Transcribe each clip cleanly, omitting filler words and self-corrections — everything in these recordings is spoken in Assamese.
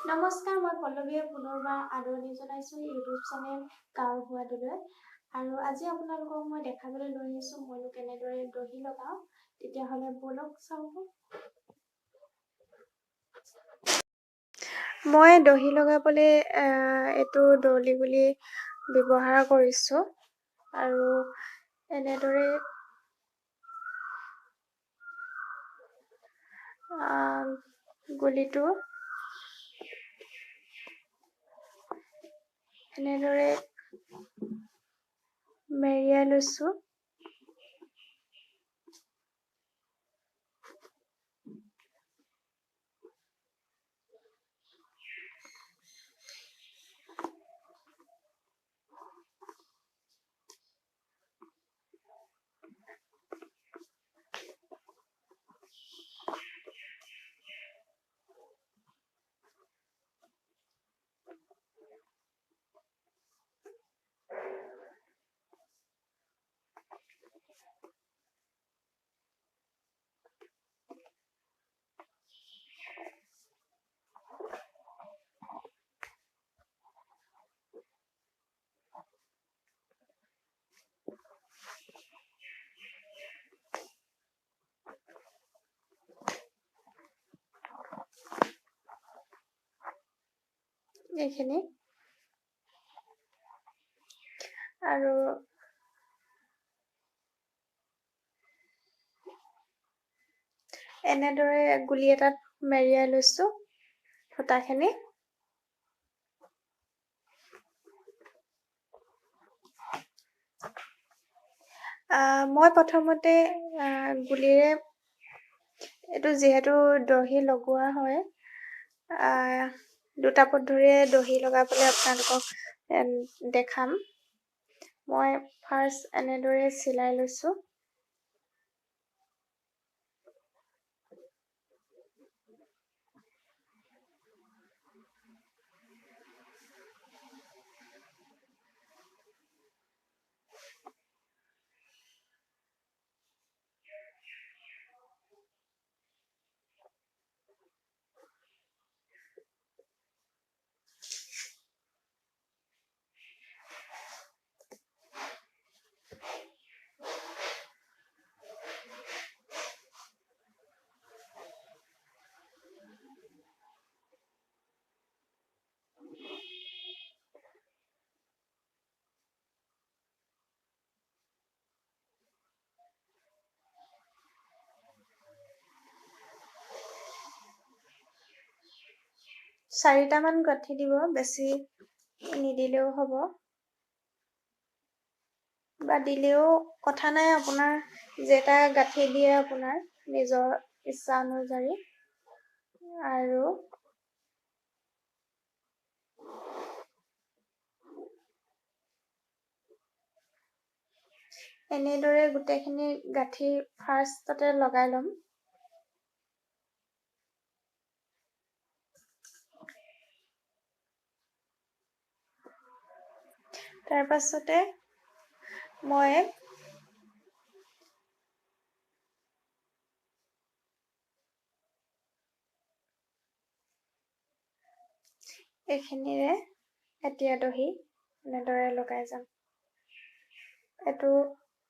নমস্কাৰ, মই পল্লৱীয়ে পুনৰবাৰ আদৰণি জনাইছোঁ ইউটিউব চেনেল গাঁৱৰ সোৱাদলৈ। আৰু আজি আপোনালোকক মই দেখাবলৈ লৈ আহিছোঁ মইনো কেনেদৰে দহি লগাওঁ। তেতিয়াহ'লে বলক চাওঁ। মই দহি লগাবলৈ এইটো দলি গুলি ব্যৱহাৰ কৰিছোঁ আৰু এনেদৰে গুলিটো এনেদৰে মেৰিয়াই লৈছোঁ। এইখিনি আৰু এনেদৰে গুলি এটাত মেৰিয়াই লৈছোঁ সূতাখিনি। মই প্ৰথমতে গুলিৰে এইটো যিহেতু দহি লগোৱা হয়, দুটা পদ্ধতিৰে দহি লগাবলৈ আপোনালোকক দেখাম। মই ফাৰ্ষ্ট এনেদৰে চিলাই লৈছোঁ। চাৰিটামান গাঁঠি দিব, বেছি নিদিলেও হ'ব বা দিলেও কথা নাই, আপোনাৰ যেইটা গাঁঠি দিয়ে আপোনাৰ নিজৰ ইচ্ছা অনুযায়ী। আৰু এনেদৰে গোটেইখিনি গাঁঠি ফাৰ্ষ্টতে লগাই ল'ম। তাৰ পাছতে মই এইখিনিৰে এতিয়া দহি এনেদৰে লগাই যাম। এইটো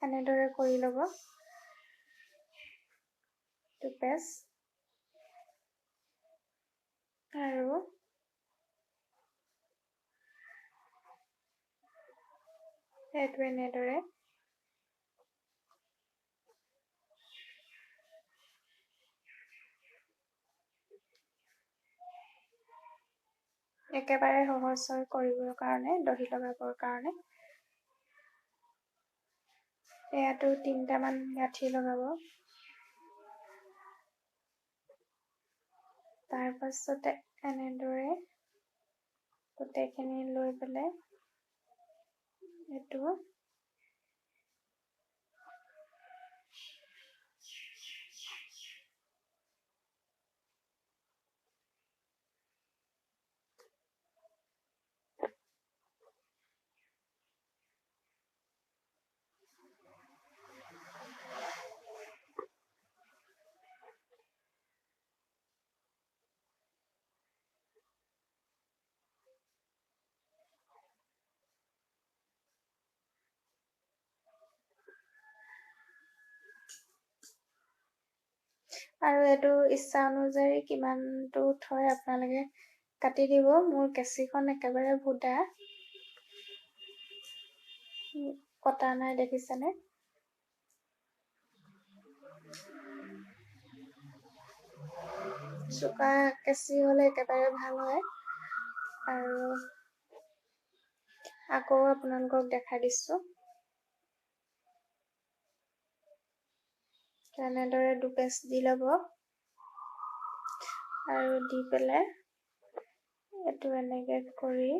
এনেদৰে কৰি ল'ব দুপেচ, আৰু এইটো এনেদৰে একেবাৰে সহজ হৈ কৰিবৰ কাৰণে, দহি লগাবৰ কাৰণে। ইয়াতো 3টামান গাঁঠি লগাব। তাৰ পাছতে এনেদৰে গোটেইখিনি লৈ পেলাই এইটো আৰু এইটো ইচ্ছা অনুযায়ী কিমানটো থয় আপোনালোকে কাটি দিব। মোৰ কেঁচিখন একেবাৰে ভুদা, কটা নাই, দেখিছেনে? চোকা কেঁচি হ'লে একেবাৰে ভাল হয়। আৰু আকৌ আপোনালোকক দেখাই দিছোঁ। তেনেদৰে দুপেচ দি ল'ব আৰু দি পেলাই এইটো এনেকে কৰি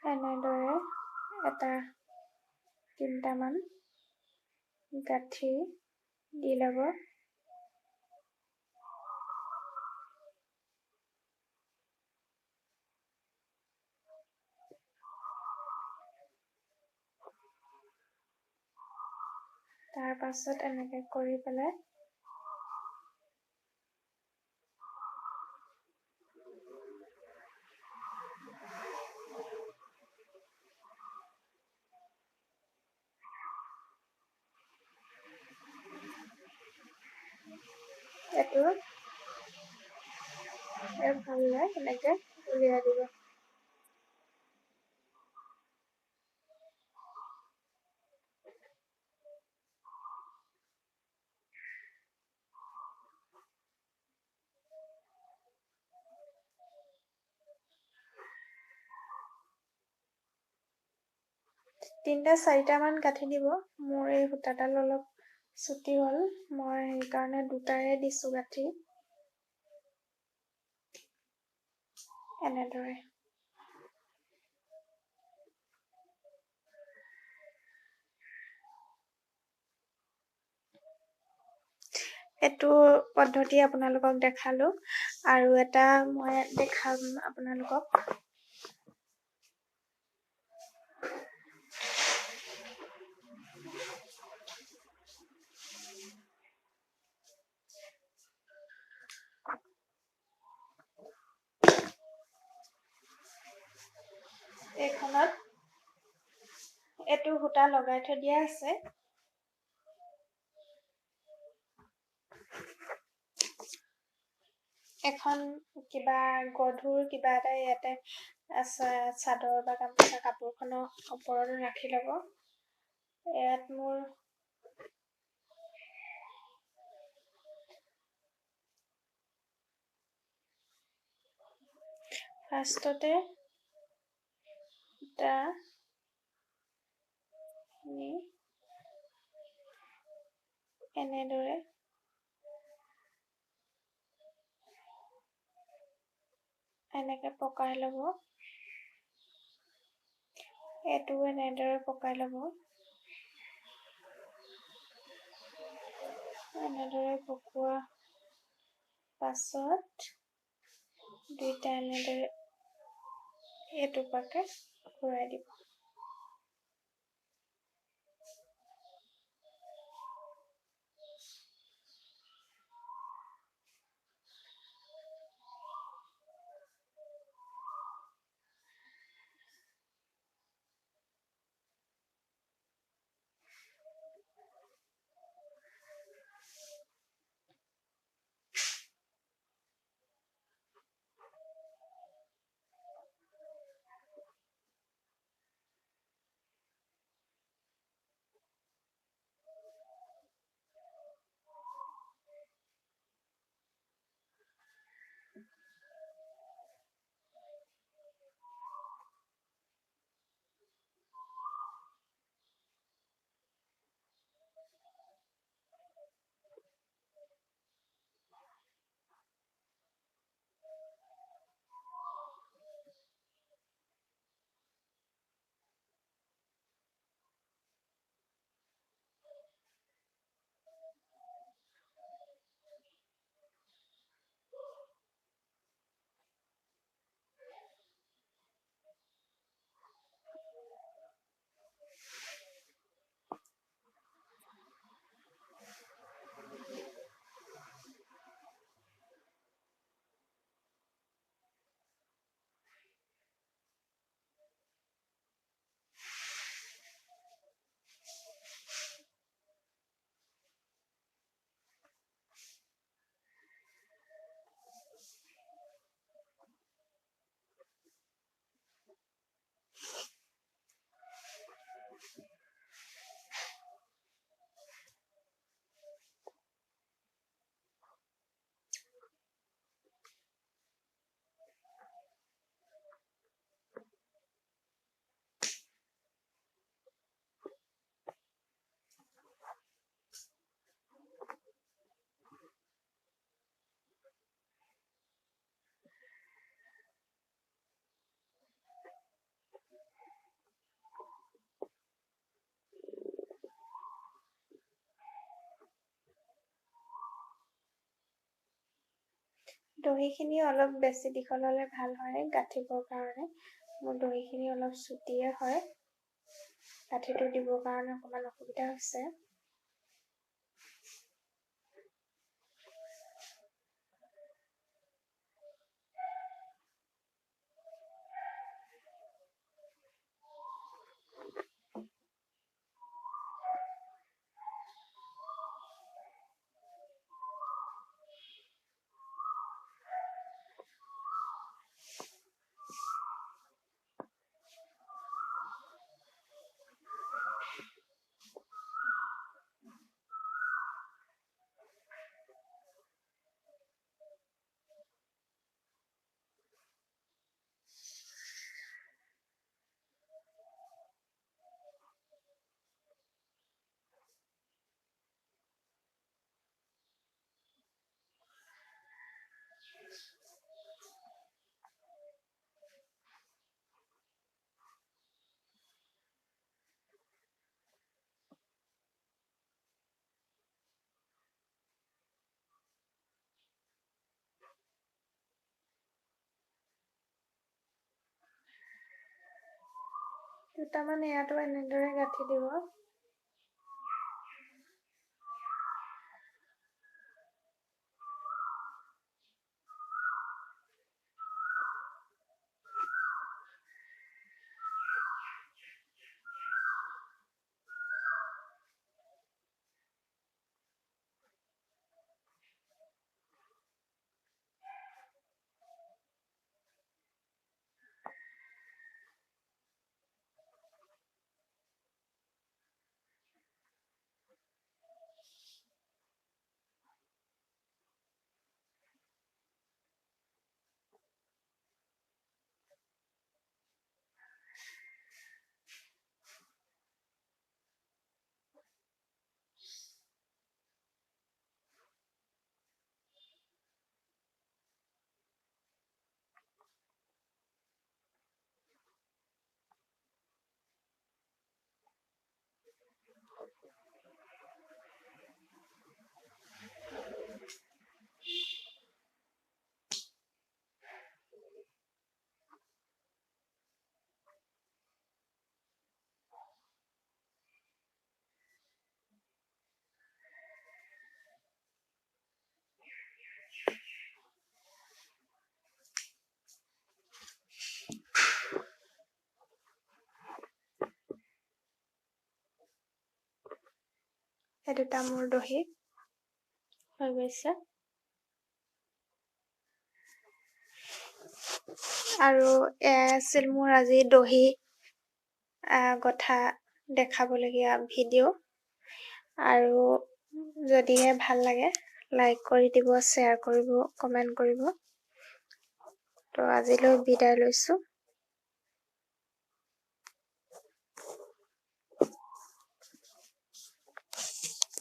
এনেদৰে এটা 3টামান গাঁঠি দি ল'ব। তাৰ পাছত এনেকে কৰি পেলাই এইটো ভালদৰে এনেকে উলিয়াই দিব। তিনিটা 4টামান গাঁঠি দিব। মোৰ এই সূতাডাল অলপ চুটি হ'ল, মই সেইকাৰণে 2টাৰে দিছোঁ গাঁঠি। এনেদৰে এইটো পদ্ধতি আপোনালোকক দেখালো। আৰু এটা মই দেখাম আপোনালোকক। এইখনত এইটো সূতা লগাই থৈ দিয়া আছে। এখন কিবা গধুৰ কিবা এটা ইয়াতে চাদৰ বা গামোচা কাপোৰখনৰ ওপৰত ৰাখি ল'ব। ইয়াত মোৰ ফাৰ্ষ্টতে এটা এনেদৰে এনেকে পকাই ল'ব। এইটো এনেদৰে পকাই ল'ব। এনেদৰে পকোৱা পাছত 2টা এনেদৰে এইটো পাকে ঘূৰাই দিব। দহিখিনি অলপ বেছি দীঘল হ'লে ভাল হয় গাঁঠিবৰ কাৰণে। মোৰ দহিখিনি অলপ চুটিয়ে হয়, গাঁঠিটো দিবৰ কাৰণে অকণমান অসুবিধা হৈছে। দুটামান ইয়াতো এনেদৰে গাঁঠি দিব। এই দুটা মোৰ দহি হৈ গৈছে। আৰু এয়া আছিল মোৰ আজি দহি গঠা দেখাবলগীয়া ভিডিঅ'। আৰু যদিহে ভাল লাগে লাইক কৰি দিব, শ্বেয়াৰ কৰিব, কমেণ্ট কৰিব। তো আজিলৈ বিদায় লৈছোঁ।